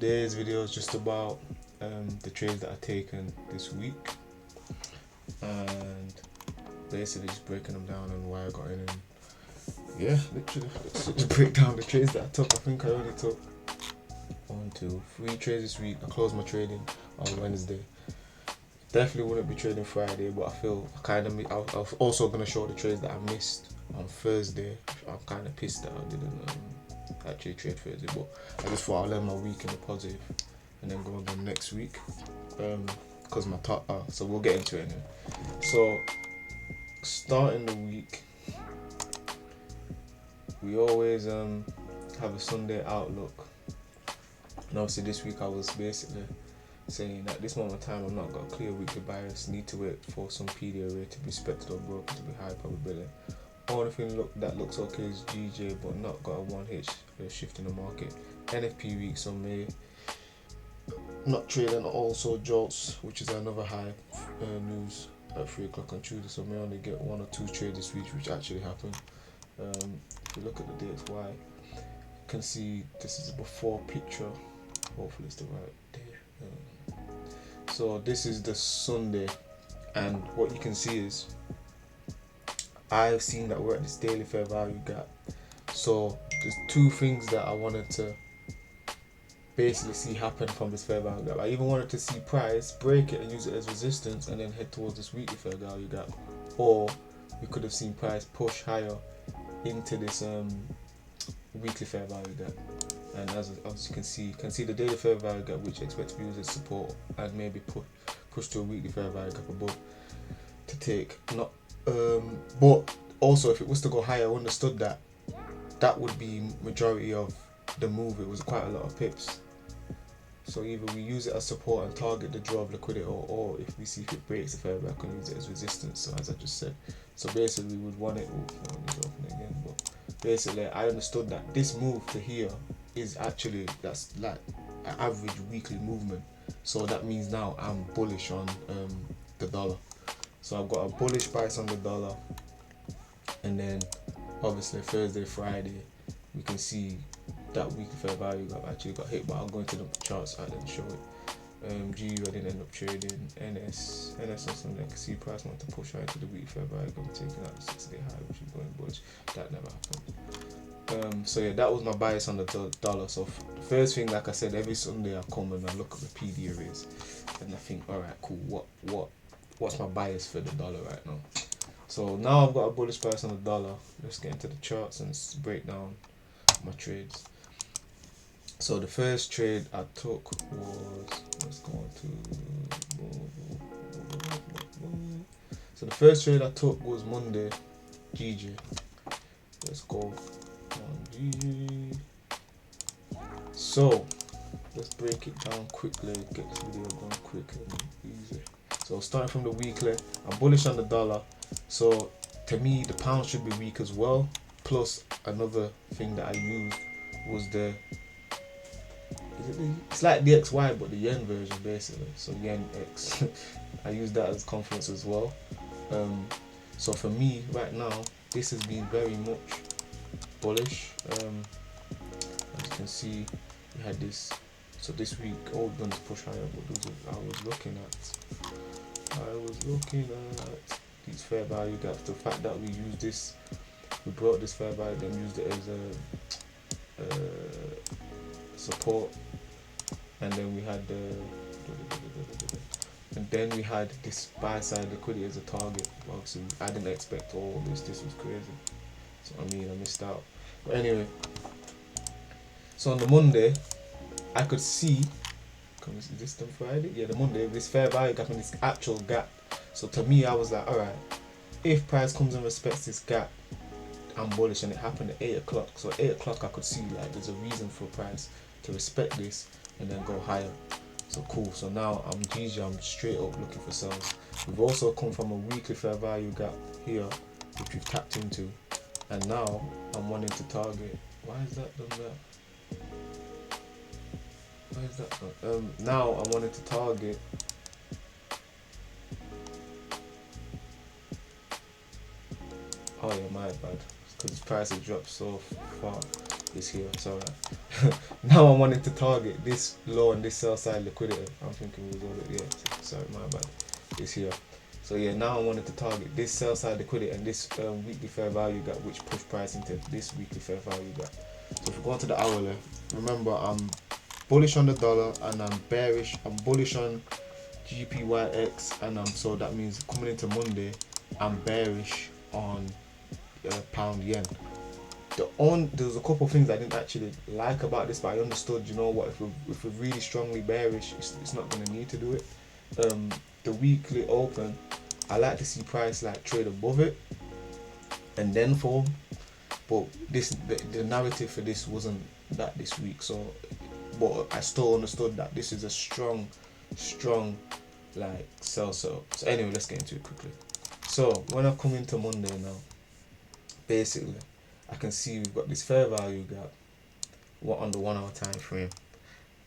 Today's video is just about the trades that I've taken this week, and basically just breaking them down and why I got in. And yeah, literally, let's just break down the trades that I took. I think I only took 1, 2, 3 trades this week. I closed my trading on Wednesday. Definitely wouldn't be trading Friday, but I feel I was also gonna show the trades that I missed on Thursday. I'm kind of pissed that I didn't actually trade Thursday, but I just thought I'll end my week in the positive and then go again next week. Because my top, so we'll get into it anyway. So starting the week, we always have a Sunday outlook, and obviously this week I was basically saying that at this moment in time I'm not got a clear weekly bias, need to wait for some PD array to be respected or broken to be high probability. Only thing that looks okay is GJ, but not got a 1H shift in the market. NFP week, so May not trading also jolts, which is another high news at 3 o'clock on Tuesday, so may only get 1 or 2 trades this week, which actually happened. If you look at the dates, why you can see this is a before picture. Hopefully it's the right day. So this is the Sunday, and what you can see is I've seen that we're at this daily fair value gap. So there's 2 things that I wanted to basically see happen from this fair value gap. I even wanted to see price break it and use it as resistance and then head towards this weekly fair value gap, or we could have seen price push higher into this weekly fair value gap. And as you can see the daily fair value gap, which I expect to be used as support and maybe push to a weekly fair value gap above to take. But also if it was to go higher, I understood that would be majority of the move. It was quite a lot of pips. So either we use it as support and target the draw of liquidity, or if we see if it breaks the fair value, I can use it as resistance. So as I just said, so basically we would want it. Again, but basically I understood that this move to here is actually that's like an average weekly movement. So that means now I'm bullish on the dollar. So I've got a bullish bias on the dollar, and then obviously Thursday, Friday, we can see that weekly fair value gap actually got hit, but I'll go into the charts. I didn't show it. GU I didn't end up trading. NS or something. I can see price want to push out into the weekly fair value gap, taking out the 6-day high, which is going bullish. That never happened. So yeah, that was my bias on the dollar. So the first thing, like I said, every Sunday I come and I look at the PD arrays, and I think, all right, cool. What's my bias for the dollar right now? So now I've got a bullish bias on the dollar. Let's get into the charts and break down my trades. So the first trade I took was, let's go on to, so the first trade I took was Monday, GG. Let's go on GG. So let's break it down quickly, get this video done quick and easy. So starting from the weekly, I'm bullish on the dollar. So to me, the pound should be weak as well. Plus another thing that I used was it's like the XY but the yen version basically. So yen X. I use that as confidence as well. So for me right now, this has been very much bullish. As you can see, we had this. So this week, all we've done is push higher. But I was looking at these fair value gaps. The fact that we used this, we brought this fair value and used it as a support, and then we had this buy side liquidity as a target. Obviously, I didn't expect all this. This was crazy. So I missed out. But anyway, so on the Monday, I could see. Is this the Friday? Yeah, the Monday. This fair value gap and this actual gap. So to me, I was like, all right, if price comes and respects this gap, I'm bullish, and it happened at 8 o'clock. So at 8 o'clock, I could see like there's a reason for price to respect this and then go higher. So cool. So now I'm GG. I'm straight up looking for sells. We've also come from a weekly fair value gap here, which we've tapped into, and now I'm wanting to target. Why is that done that? Why is that done? Now I wanted to target. Oh yeah, my bad. Because the price has dropped so far. it's here. It's alright. Now I'm wanting to target this low and this sell side liquidity. I'm thinking we got it. Yeah, sorry, my bad. It's here. So yeah, now I wanted to target this sell side liquidity and this weekly fair value gap, which push price into this weekly fair value gap. So if we go into the hourly, remember I'm bullish on the dollar and I'm bearish. I'm bullish on GPYX, and so that means coming into Monday, I'm bearish on pound yen. There was a couple of things I didn't actually like about this, but I understood, you know what, if we're really strongly bearish, it's not going to need to do it. The weekly open, I like to see price like trade above it and then fall, but the narrative for this wasn't that this week. So, but I still understood that this is a strong like sell. So anyway, let's get into it quickly. So when I come into Monday now, basically I can see we've got this fair value gap on the 1 hour time frame,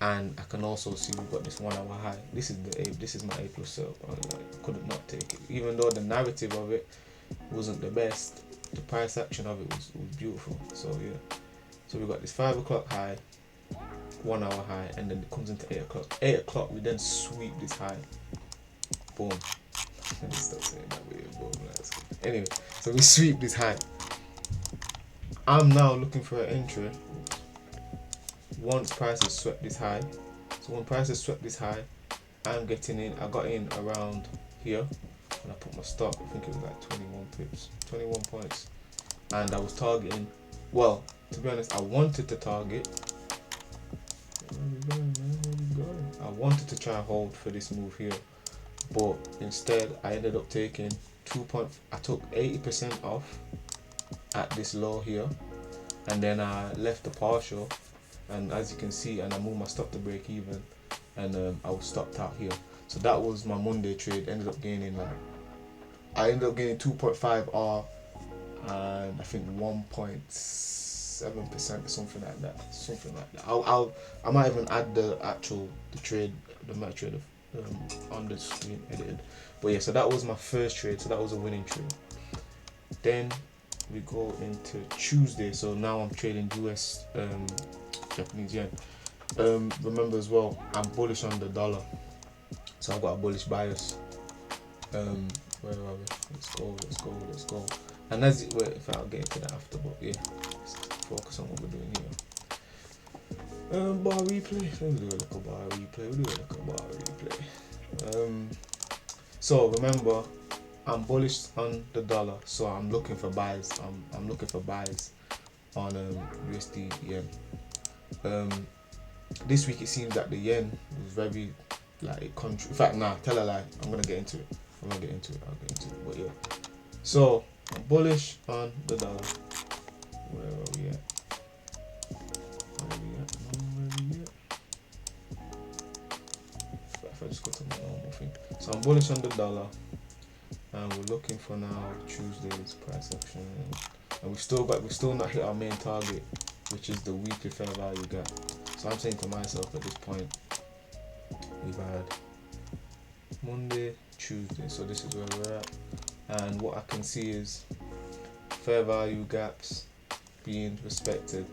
and I can also see we've got this 1 hour high. This is my A plus sell. I couldn't not take it, even though the narrative of it wasn't the best. The price action of it was beautiful. So yeah, so we've got this 5 o'clock high, 1 hour high, and then it comes into 8 o'clock. 8 o'clock we then sweep this high. Boom. Let me stop saying that way. Boom. Anyway, so we sweep this high. I'm now looking for an entry once price has swept this high. So when price has swept this high, I'm getting in. I got in around here and I put my stop. I think it was like 21 pips, 21 points, and I was targeting. Well, to be honest, I wanted to target. I wanted to try and hold for this move here, but instead I ended up taking I took 80% off at this low here, and then I left the partial, and as you can see, and I moved my stop to break even, and I was stopped out here. So that was my Monday trade. Ended up gaining 2.5 R and I think 1.7% or something like that. I might even add the trade on the screen edited. But yeah, so that was my first trade. So that was a winning trade. Then we go into Tuesday. So now I'm trading US Japanese yen. Remember as well, I'm bullish on the dollar, so I've got a bullish bias. Where are we? Let's go. And if I'll get into that after, but yeah, let's focus on what we're doing here. Bar replay. We'll do a little bar replay. So remember, I'm bullish on the dollar, so I'm looking for buys. I'm looking for buys on USD yen. This week it seems that the yen was very in fact, nah, tell a lie. I'll get into it. I'll get into it. But yeah, so I'm bullish on the dollar. Where are we at? If I just go to my normal thing. So I'm bullish on the dollar, and we're looking for now Tuesday's price action, and we've still not hit our main target, which is the weekly fair value gap. So I'm saying to myself at this point, we've had Monday, Tuesday, so this is where we're at, and what I can see is fair value gaps being respected,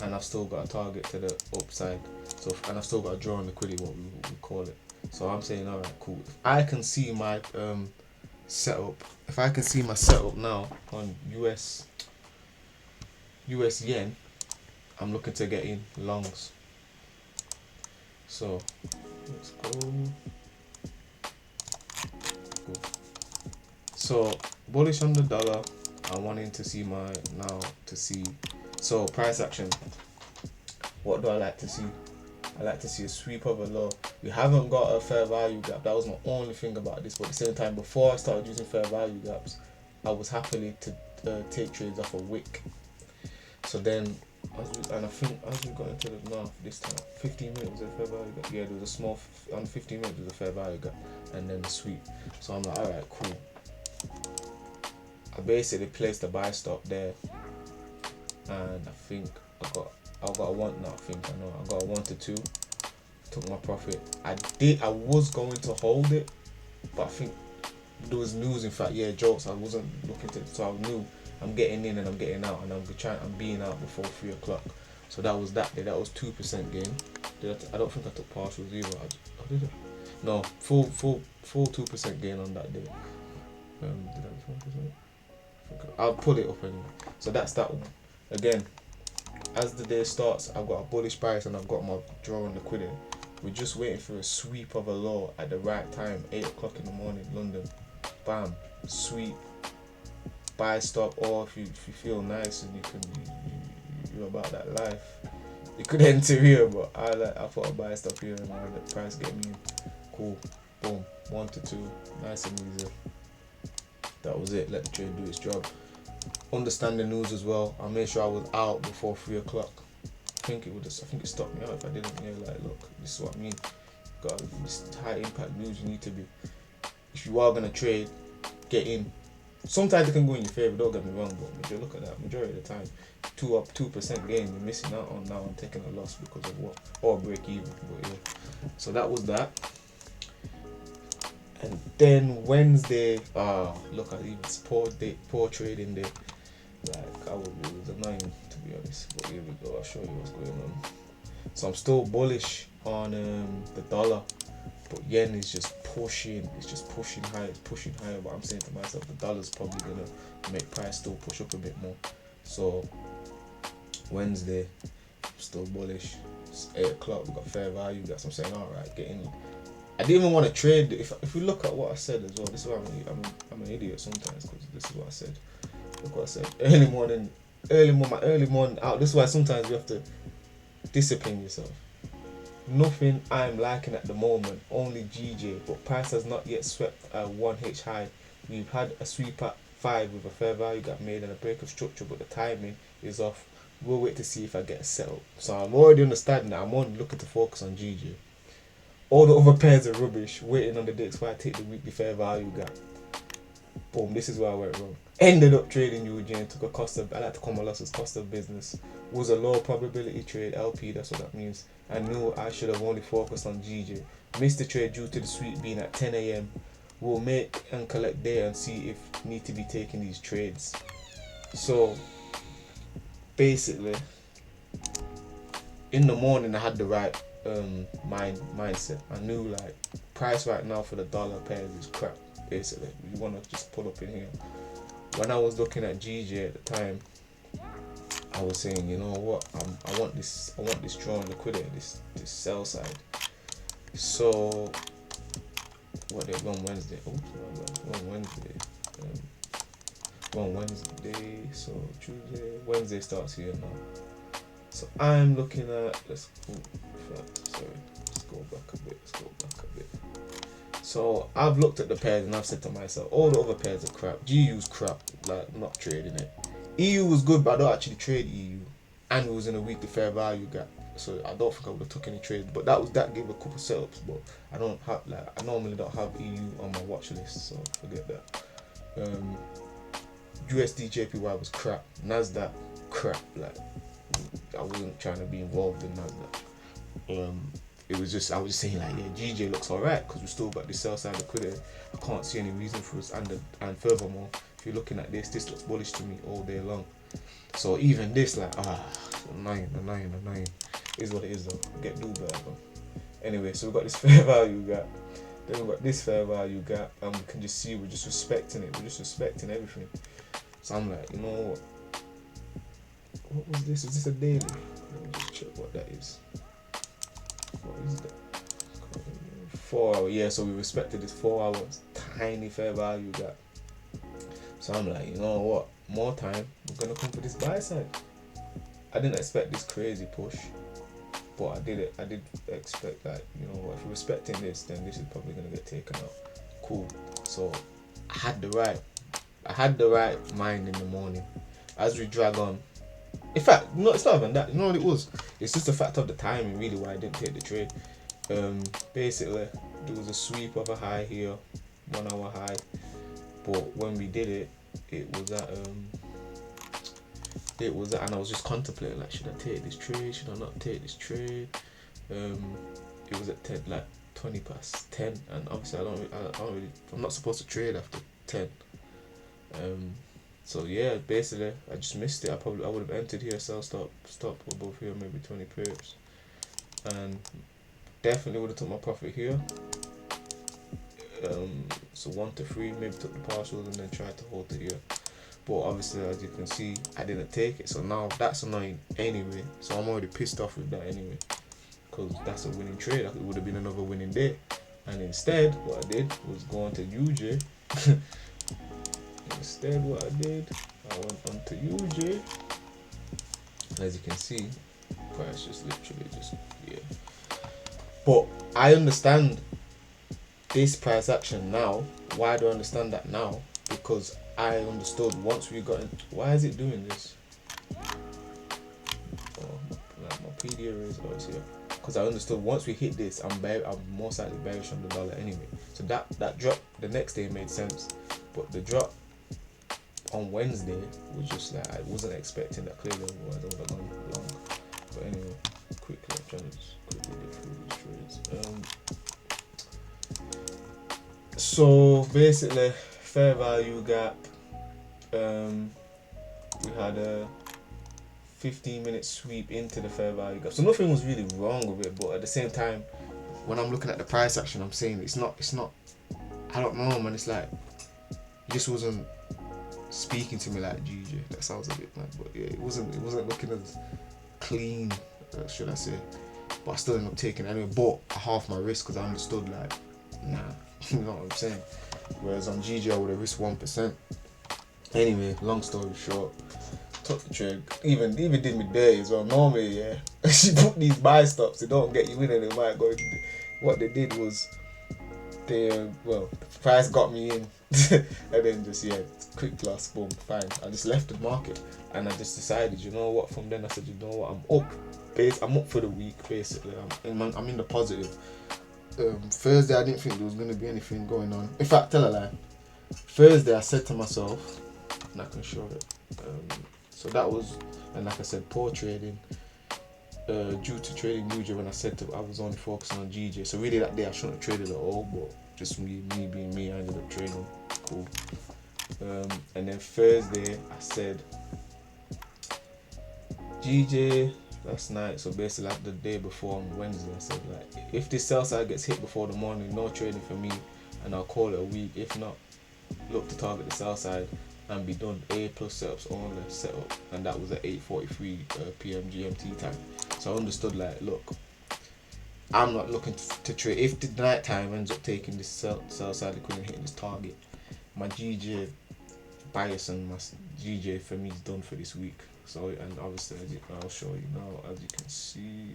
and I've still got a target to the upside. So, and I've still got a draw on liquidity, what we call it. So I'm saying, all right, cool. If I can see my setup now on US yen, I'm looking to get in longs. So let's go. Cool. So bullish on the dollar. I'm wanting to see so price action. What do I like to see? I like to see a sweep of a low. We haven't got a fair value gap. That was my only thing about this. But at the same time, before I started using fair value gaps, I was happily to take trades off a wick. So then, as we got into the north this time, 15 minutes was a fair value gap. Yeah, there was a small, on 15 minutes was a fair value gap, and then the sweep. So I'm like, alright, cool. I basically placed a buy stop there, and I think I got a 1 to 2. Took my profit. I was going to hold it, but I think there was news. In fact, yeah, jokes. I wasn't looking to, so I knew I'm getting in and I'm getting out, and I'm being out before 3 o'clock. So that was that day. That was 2% gain. I don't think I took partials either. I did it. No, full 2% gain on that day. Did I 1%? I'll pull it up anyway. So that's that one. Again, as the day starts, I've got a bullish bias and I've got my draw on liquidity. We're just waiting for a sweep of a low at the right time, 8 o'clock in the morning, London. Bam, sweep, buy stop, or if you feel nice and you're about that life, you could enter here, but I thought I'd buy stop here and I'll let the price get me in. Cool, boom, 1 to 2, nice and easy. That was it. Let the trade do its job. Understand the news as well. I made sure I was out before 3 o'clock. I think it stopped me out if I didn't. Yeah, like, look, this is what I mean. Got this high impact news. You need to be. If you are gonna trade, get in. Sometimes it can go in your favor. Don't get me wrong, but if you look at that, majority of the time, 2% gain, you're missing out on now and taking a loss because of what, or break even. But yeah, so that was that. And then Wednesday, look at even poor trading day. Like it was annoying to be honest. But here we go. I'll show you what's going on. So I'm still bullish on the dollar, but yen is just pushing. It's just pushing higher. It's pushing higher. But I'm saying to myself, the dollar's probably gonna make price still push up a bit more. So Wednesday, I'm still bullish. It's 8 o'clock. We got fair value. That's what I'm saying. All right, get in. I didn't even want to trade. If we look at what I said as well, this is why I'm an idiot sometimes, because this is what I said. Look what I said. Early morning out. This is why sometimes you have to discipline yourself. Nothing I'm liking at the moment. Only GJ, but price has not yet swept a 1H high. We've had a sweep at 5 with a fair value gap made and a break of structure, but the timing is off. We'll wait to see if I get a settle. So I'm already understanding that. I'm only looking to focus on GJ. All the other pairs are rubbish. Waiting on the DXY, I take the weekly fair value gap. Boom, this is where I went wrong. Ended up trading UJ and took a cost of, I like to call my losses cost of business. Was a low probability trade, LP, that's what that means. I knew I should have only focused on GJ. Missed the trade due to the sweep being at 10 AM. We'll make and collect data and see if need to be taking these trades. So basically, in the morning I had the right mindset. I knew like price right now for the dollar pairs is crap. Basically, you want to just pull up in here. When I was looking at GJ at the time, I was saying, you know what, I want this drawn liquidity, this sell side. So what they on Wednesday? Wednesday. So Tuesday, Wednesday starts here now. So I'm looking at, let's go back a bit. So I've looked at the pairs and I've said to myself, all the other pairs are crap. GU's crap, like I'm not trading it. EU was good, but I don't actually trade EU, and it was in a weekly fair value gap, so I don't think I would have took any trades. But that gave a couple setups, but I don't have, like, I normally don't have EU on my watch list, so forget that. USD JPY was crap. Nasdaq crap. Like I wasn't trying to be involved in Nasdaq. It was just, I was just saying like, yeah, GJ looks alright because we still got the sell side liquidity. I can't see any reason for us, and furthermore, if you're looking at this looks bullish to me all day long. So even this, like, annoying. Is what it is though. Get do better though. Anyway, so we've got this fair value gap. Then we've got this fair value gap, and we can just see we're just respecting it. We're just respecting everything. So I'm like, you know what was this? Is this a daily? Let me just check what that is. What is that? 4 hours. Yeah, so we respected this 4 hours tiny fair value gap. So I'm like, you know what? More time. We're gonna come for this buy side. I didn't expect this crazy push, but I did expect that, you know, if we're respecting this, then this is probably gonna get taken out. Cool. So I had the right mind in the morning. As we drag on, in fact, no, it's not even that. You know what it was? It's just the fact of the timing, really, why I didn't take the trade. Basically, there was a sweep of a high here, 1 hour high, but when we did it, it was at, and I was just contemplating, like, should I take this trade? Should I not take this trade? It was at 10, like 20 past 10, and obviously I'm not supposed to trade after 10. So yeah, basically I just missed it. I would have entered here, sell stop above here, maybe 20 pips, and definitely would have took my profit here. So 1 to 3, maybe took the partials and then tried to hold it here. But obviously, as you can see, I didn't take it. So now that's annoying anyway. So I'm already pissed off with that anyway, because that's a winning trade. It would have been another winning day. And instead, what I did was go on to UJ. Instead, what I did, I went on to UJ. And as you can see, price just literally just, yeah. But I understand this price action now. Why do I understand that now? Because I understood once we got in. Why is it doing this? Oh, like my PD is always here. Because I understood once we hit this, I'm most likely bearish on the dollar anyway. So that drop the next day made sense, but the drop on Wednesday was just like I wasn't expecting that clearly. Otherwise I would have gone long. But anyway, quickly I'm trying to just quickly get through these trades. So basically, fair value gap. We had a 15-minute sweep into the fair value gap. So nothing was really wrong with it, but at the same time, when I'm looking at the price action, I'm saying it's not. I don't know, man. It's like it just wasn't speaking to me like GJ. That sounds a bit mad, but yeah, it wasn't looking as clean, should I say? But I still ended up taking it anyway. But I half my risk because I understood like, nah, you know what I'm saying. Whereas on GJ I would have risked 1%. Anyway, long story short, took the trade. Even did me dirty as well. Normally, yeah, she put these buy stops. They don't get you in, and they might go. What they did was, the price got me in, and then just quick loss, boom, fine. I just left the market, and I just decided, you know what? From then I said, you know what? I'm up for the week basically. I'm in the positive. Thursday I didn't think there was gonna be anything going on. In fact, tell a lie. Thursday I said to myself, and I can show it. So that was, and like I said, poor trading. Due to trading UJ when I said I was only focusing on GJ. So really that day I shouldn't have traded at all, but just me being me, I ended up trading. Cool. And then Thursday I said GJ last night. So basically like the day before on Wednesday, I said like if this sell side gets hit before the morning, no trading for me, and I'll call it a week. If not, look to target the sell side and be done. A plus setups only setup, and that was at 8:43 p.m. GMT time. So I understood like, look, I'm not looking to trade. If the night time ends up taking this sell side liquidity and hitting this target, my GJ bias and my GJ for me is done for this week. So, and obviously I'll show you now. As you can see,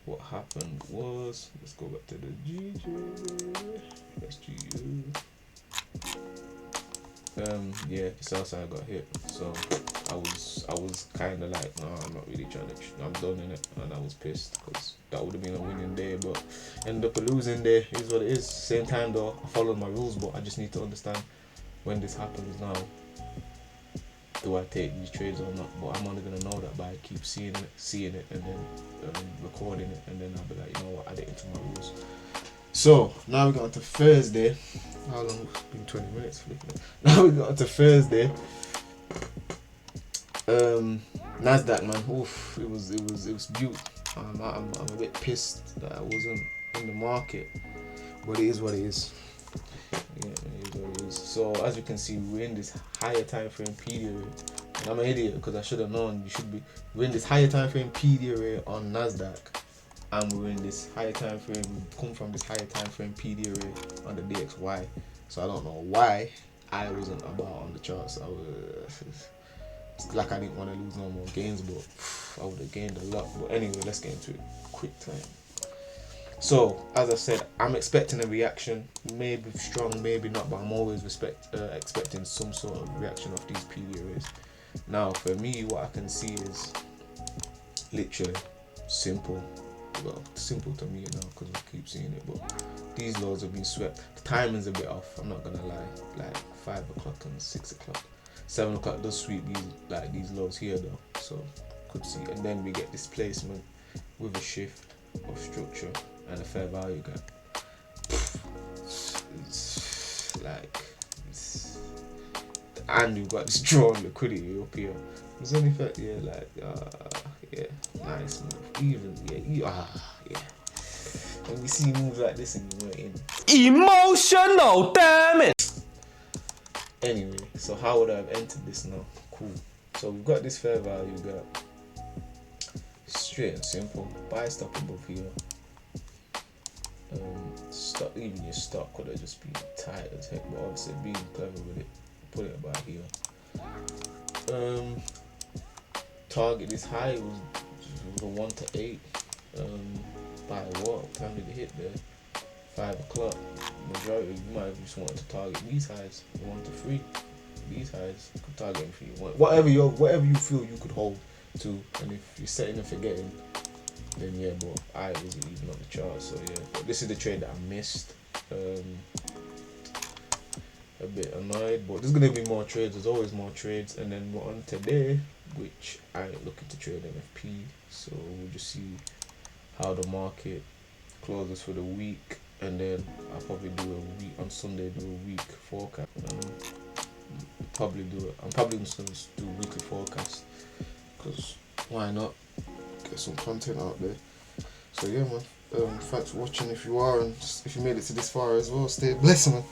what happened was, let's go back to the GJ. SGU. Yeah, the sell side got hit, so I was kind of like, no, I'm not really trying to. I'm done in it, and I was pissed because that would have been a winning day, but ended up a losing day. Is what it is. Same time though, I followed my rules, but I just need to understand when this happens now. Do I take these trades or not? But I'm only gonna know that by keep seeing it, and then recording it, and then I'll be like, you know what, add it into my rules. So now we got to Thursday. How long? It's been 20 minutes flipping it. Now we got to Thursday. Nasdaq, man. Oof, it was beautiful. I'm a bit pissed that I wasn't in the market, but it is what it is. Yeah, it is what it is. So as you can see, we're in this higher time frame PD array, and I'm an idiot because I should have known. We're in this higher time frame PD array on Nasdaq. And we're in this higher time frame. We come from this higher time frame PD array on the DXY. So I don't know why I wasn't about on the charts. It's like I didn't want to lose no more gains, but I would have gained a lot. But anyway, let's get into it quick time. So as I said, I'm expecting a reaction, maybe strong, maybe not, but I'm always expecting some sort of reaction off these PD arrays. Now for me, what I can see is literally simple. Well, simple to me now because we keep seeing it, but these lows have been swept. The timing's a bit off, I'm not gonna lie. Like 5 o'clock and 6 o'clock, 7 o'clock does sweep these lows here though, so could see. And then we get displacement with a shift of structure and a fair value gap. and we've got this drawn liquidity up here. It's only fact, yeah, like yeah, nice move. Even yeah. When you see moves like this and you weren't in. Emotional, damn it. Anyway, so how would I have entered this now? Cool. So we've got this fair value gap. Straight and simple. Buy stock above here. Stock, even your stock could have just been tight as heck, but obviously being clever with it, put it about here. Target this high was the 1 to 8. By what time did it hit there? 5 o'clock. Majority, you might have just wanted to target these highs, 1 to 3. These highs, you could target if you want. Whatever you feel you could hold to, and if you're setting and forgetting, then yeah, but I wasn't even on the chart, so yeah. But this is the trade that I missed. A bit annoyed, but there's gonna be more trades. There's always more trades, and then we're on today, which I ain't looking to trade NFP, so we'll just see how the market closes for the week, and then I'll probably do a week on Sunday. Do a week forecast. I'm probably just gonna do a weekly forecast, because why not? Get some content out there. So yeah, man. Thanks for watching if you are, and if you made it to this far as well, stay blessed, man.